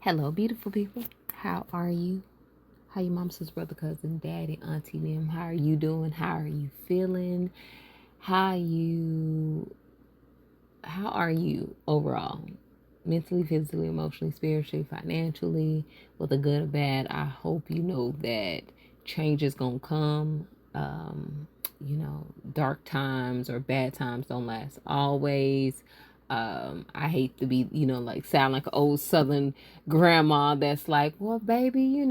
Hello, beautiful people. How are you? How your mom, sister, brother, cousin, daddy, auntie, them? How are you doing? How are you feeling? How are you overall? Mentally, physically, emotionally, spiritually, financially, whether good or bad. I hope you know that change is gonna come. Dark times or bad times don't last always. I hate to be, like sound like an old Southern grandma that's like, well, baby,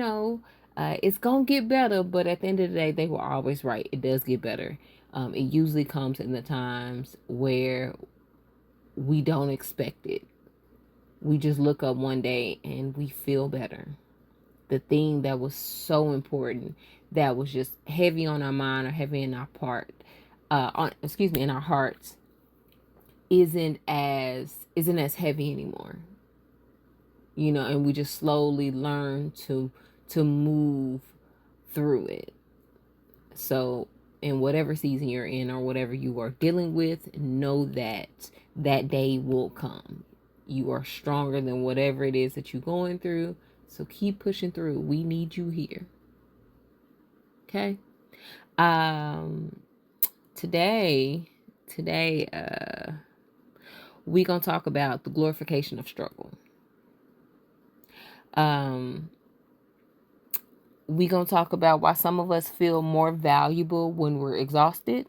it's gonna get better. But at the end of the day, they were always right. It does get better. It usually comes in the times where we don't expect it. We just look up one day and we feel better. The thing that was so important, that was just heavy on our mind or heavy in our in our hearts, isn't as heavy anymore. And we just slowly learn to move through it. So in whatever season you're in or whatever you are dealing with, know that that day will come. You are stronger than whatever it is that you're going through. So keep pushing through. We need you here. Okay. Today, we gonna talk about the glorification of struggle. We gonna talk about why some of us feel more valuable when we're exhausted,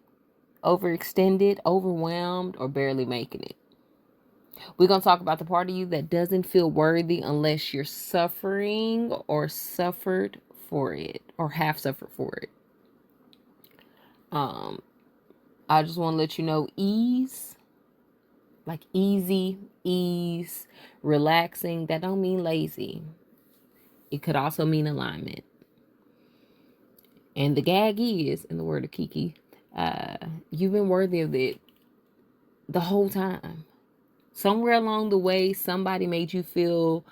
overextended, overwhelmed, or barely making it. We're going to talk about the part of you that doesn't feel worthy unless you're suffering or suffered for it or have suffered for it. I just want to let you know, ease, like ease, relaxing, that don't mean lazy. It could also mean alignment. And the gag is, in the word of Kiki, you've been worthy of it the whole time. Somewhere along the way, somebody made you feel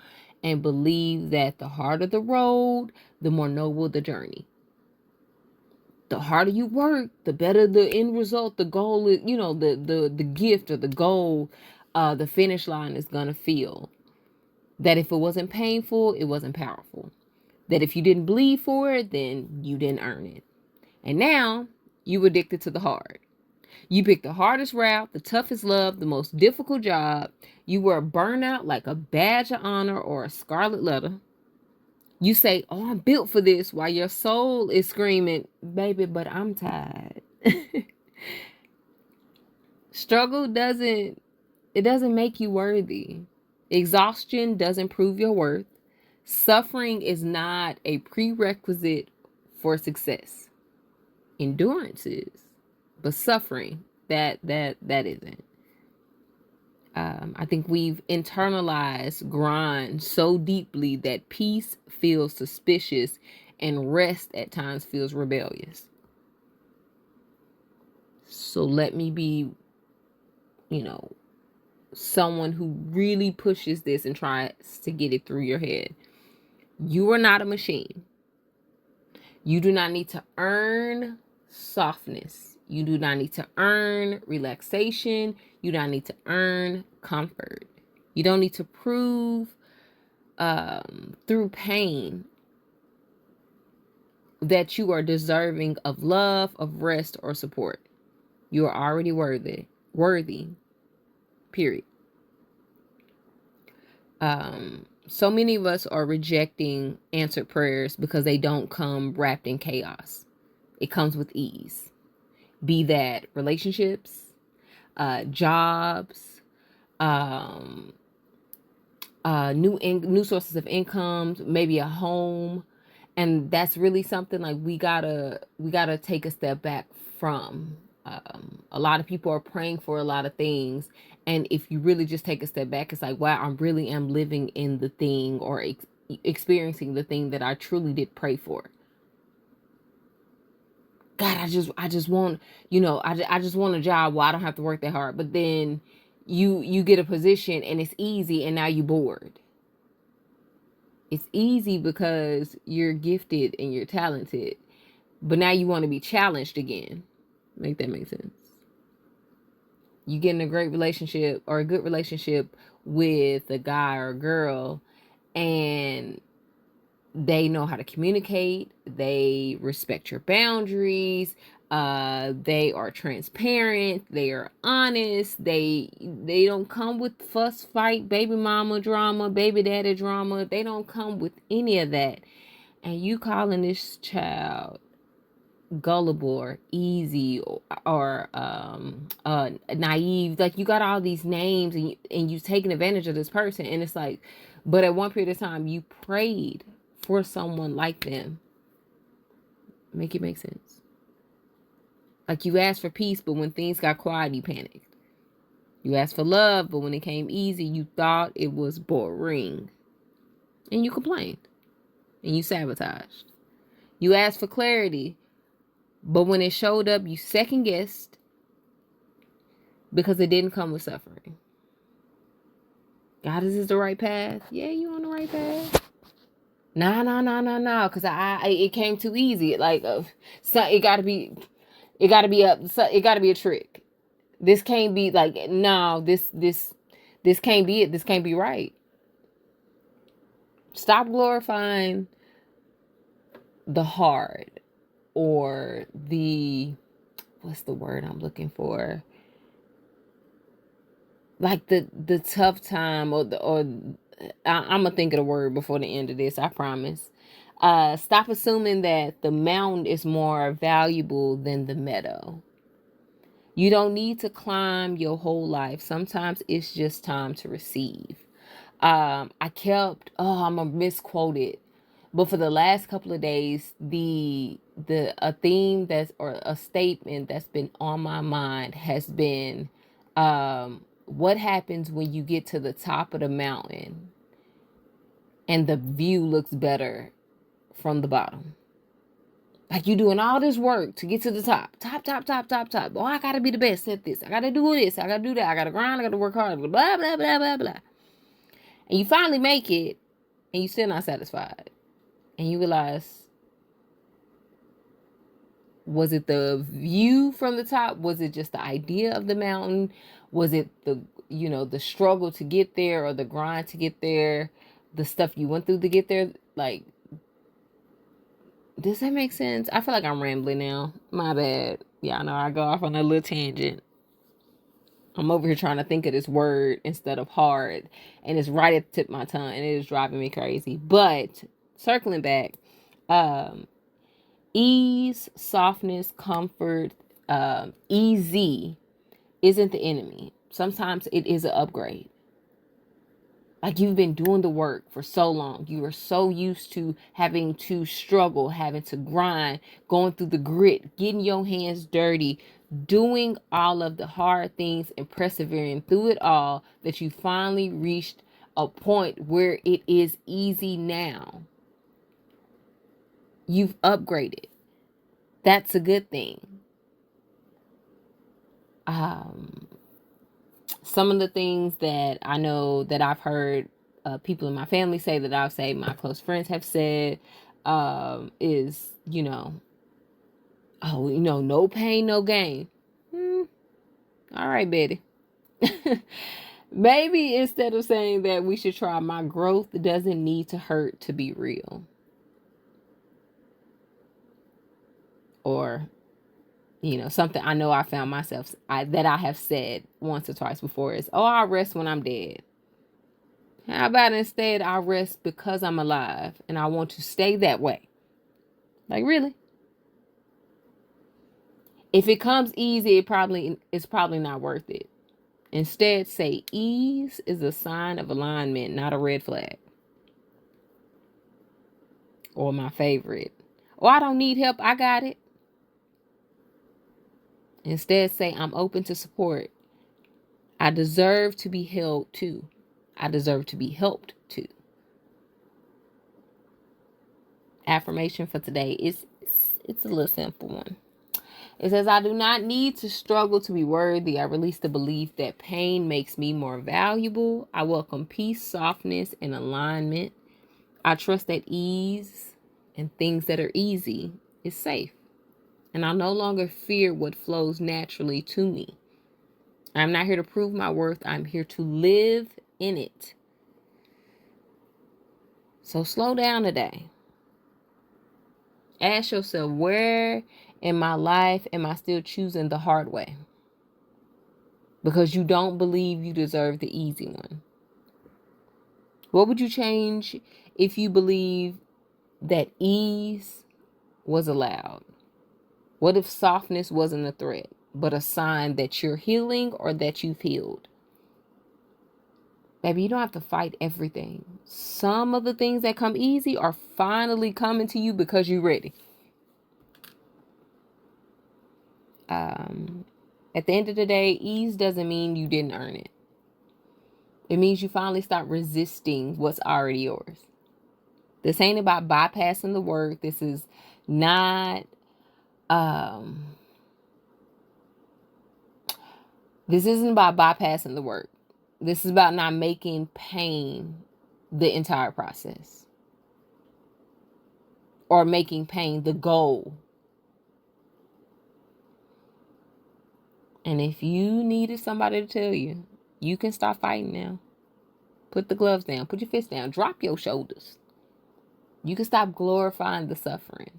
and believe that the harder the road, the more noble the journey. The harder you work, the better the end result, the goal is, the gift or the goal, the finish line is going to feel. That if it wasn't painful, it wasn't powerful. That if you didn't bleed for it, then you didn't earn it. And now you addicted to the hard. You picked the hardest route, the toughest love, the most difficult job. You wear burnout like a badge of honor or a scarlet letter. You say, oh, I'm built for this, while your soul is screaming, baby, but I'm tired. Struggle doesn't make you worthy. Exhaustion doesn't prove your worth. Suffering is not a prerequisite for success. Endurance is, but suffering, that isn't. I think we've internalized grind so deeply that peace feels suspicious and rest at times feels rebellious. So let me be, someone who really pushes this and tries to get it through your head. You are not a machine. You do not need to earn softness. You do not need to earn relaxation. You don't need to earn comfort. You don't need to prove through pain that you are deserving of love, of rest, or support. You are already worthy. Period. So many of us are rejecting answered prayers because they don't come wrapped in chaos. It comes with ease. Be that relationships, jobs, new sources of income, maybe a home. And that's really something like we gotta take a step back from. A lot of people are praying for a lot of things, and if you really just take a step back, it's like, wow, I really am living in the thing or experiencing the thing that I truly did pray for. God, I just want, I just want a job where I don't have to work that hard. But then you get a position and it's easy, and now you're bored. It's easy because you're gifted and you're talented, but now you want to be challenged again. Make that make sense? You get in a great relationship or a good relationship with a guy or a girl, and they know how to communicate. They respect your boundaries. They are transparent. They are honest. They don't come with fuss, fight, baby mama drama, baby daddy drama. They don't come with any of that. And you calling this child gullible or easy or naive, like you got all these names, and you taking advantage of this person. And it's like, but at one period of time you prayed for someone like them. Make it make sense. Like you asked for peace, but when things got quiet you panicked. You asked for love, but when it came easy you thought it was boring, and you complained and you sabotaged. You asked for clarity, but when it showed up, you second guessed because it didn't come with suffering. God, is this the right path? Yeah, you on the right path. No, because it came too easy. Like, so it gotta be a trick. This can't be like, no, this can't be it. This can't be right. Stop glorifying the hard, or what's the word I'm looking for? Like the tough time, or I'm gonna think of the word before the end of this, I promise. Stop assuming that the mountain is more valuable than the meadow. You don't need to climb your whole life. Sometimes it's just time to receive. I'm gonna misquote it, but for the last couple of days, a theme or a statement that's been on my mind has been, what happens when you get to the top of the mountain and the view looks better from the bottom? Like you doing all this work to get to the top. Oh, I gotta be the best at this. I gotta do this. I gotta do that. I gotta grind. I gotta work hard. Blah, blah, blah, blah, blah. And you finally make it, and you still not satisfied. And you realize, was it the view from the top? Was it just the idea of the mountain? Was it the struggle to get there, or the grind to get there, the stuff you went through to get there? Like, does that make sense? I feel like I'm rambling now. My bad. Yeah, I know I go off on a little tangent. I'm over here trying to think of this word instead of hard, and it's right at the tip of my tongue, and it is driving me crazy. But circling back, ease, softness, comfort, easy isn't the enemy. Sometimes it is an upgrade. Like you've been doing the work for so long. You are so used to having to struggle, having to grind, going through the grit, getting your hands dirty, doing all of the hard things and persevering through it all, that you finally reached a point where it is easy now. You've upgraded. That's a good thing. Some of the things that I know that I've heard people in my family say, that I've said my close friends have said, is, no pain, no gain. All right, Betty. Maybe instead of saying that, we should try, my growth doesn't need to hurt to be real. Or, something I know I found myself, that I have said once or twice before is, I'll rest when I'm dead. How about instead, I rest because I'm alive and I want to stay that way? Like, really? If it comes easy, it's probably not worth it. Instead, say ease is a sign of alignment, not a red flag. Or my favorite, I don't need help, I got it. Instead, say I'm open to support. I deserve to be held too. I deserve to be helped too. Affirmation for today is it's a little simple one. It says, I do not need to struggle to be worthy. I release the belief that pain makes me more valuable. I welcome peace, softness, and alignment. I trust that ease and things that are easy is safe. And I no longer fear what flows naturally to me. I'm not here to prove my worth. I'm here to live in it. So slow down today. Ask yourself, where in my life am I still choosing the hard way? Because you don't believe you deserve the easy one. What would you change if you believe that ease was allowed? What if softness wasn't a threat, but a sign that you're healing or that you've healed? Baby, you don't have to fight everything. Some of the things that come easy are finally coming to you because you're ready. At the end of the day, ease doesn't mean you didn't earn it. It means you finally stop resisting what's already yours. This ain't about bypassing the work. This is not, this isn't about bypassing the work. This is about not making pain the entire process. Or making pain the goal. And if you needed somebody to tell you, you can stop fighting now. Put the gloves down. Put your fists down. Drop your shoulders. You can stop glorifying the suffering.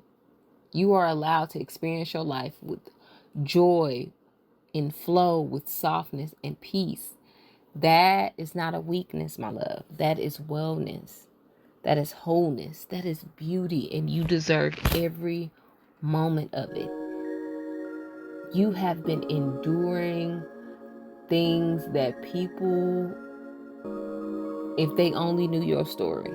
You are allowed to experience your life with joy, in flow, with softness and peace. That is not a weakness, my love. That is wellness. That is wholeness. That is beauty. And you deserve every moment of it. You have been enduring things that people, if they only knew your story,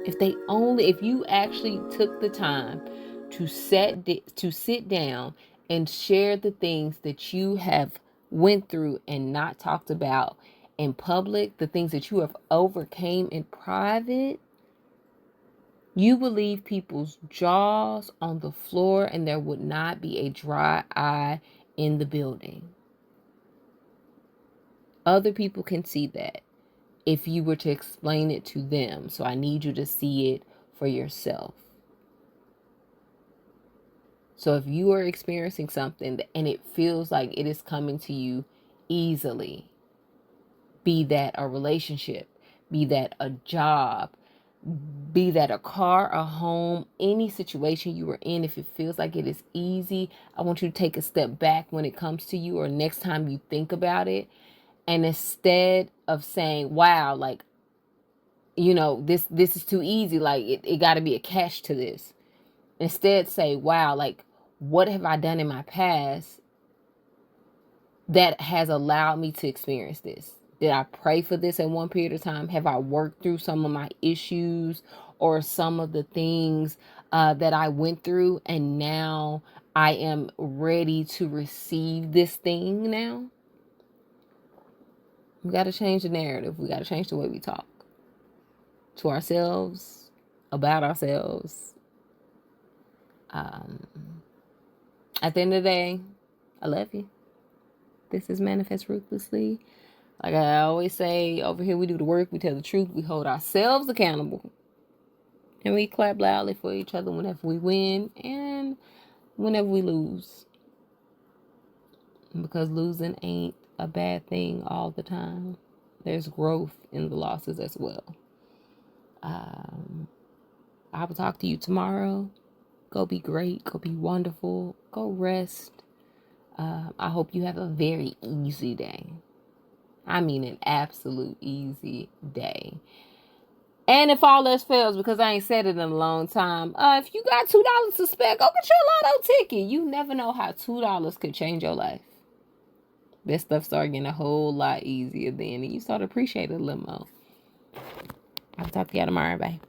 if you actually took the time to sit down and share the things that you have went through and not talked about in public, the things that you have overcame in private, you would leave people's jaws on the floor and there would not be a dry eye in the building. Other people can see that if you were to explain it to them. So I need you to see it for yourself. So if you are experiencing something and it feels like it is coming to you easily, be that a relationship, be that a job, be that a car, a home, any situation you are in, if it feels like it is easy, I want you to take a step back when it comes to you, or next time you think about it. And instead of saying, wow, like, you know, this is too easy, like it got to be a catch to this. Instead say, wow, like, what have I done in my past that has allowed me to experience this? Did I pray for this at one period of time? Have I worked through some of my issues or some of the things that I went through, and now I am ready to receive this thing now? We got to change the narrative. We got to change the way we talk to ourselves, about ourselves. At the end of the day, I love you. This is Manifest Ruthlessly. Like I always say, over here we do the work, we tell the truth, we hold ourselves accountable, and we clap loudly for each other whenever we win and whenever we lose. Because losing ain't a bad thing all the time. There's growth in the losses as well. I will talk to you tomorrow. Go be great. Go be wonderful. Go rest. I hope you have a very easy day. I mean an absolute easy day. And if all else fails, because I ain't said it in a long time, if you got $2 to spare, go get your lotto ticket. You never know how $2 could change your life. This stuff started getting a whole lot easier then, and you start to appreciate it a little more. I'll talk to you tomorrow. Bye.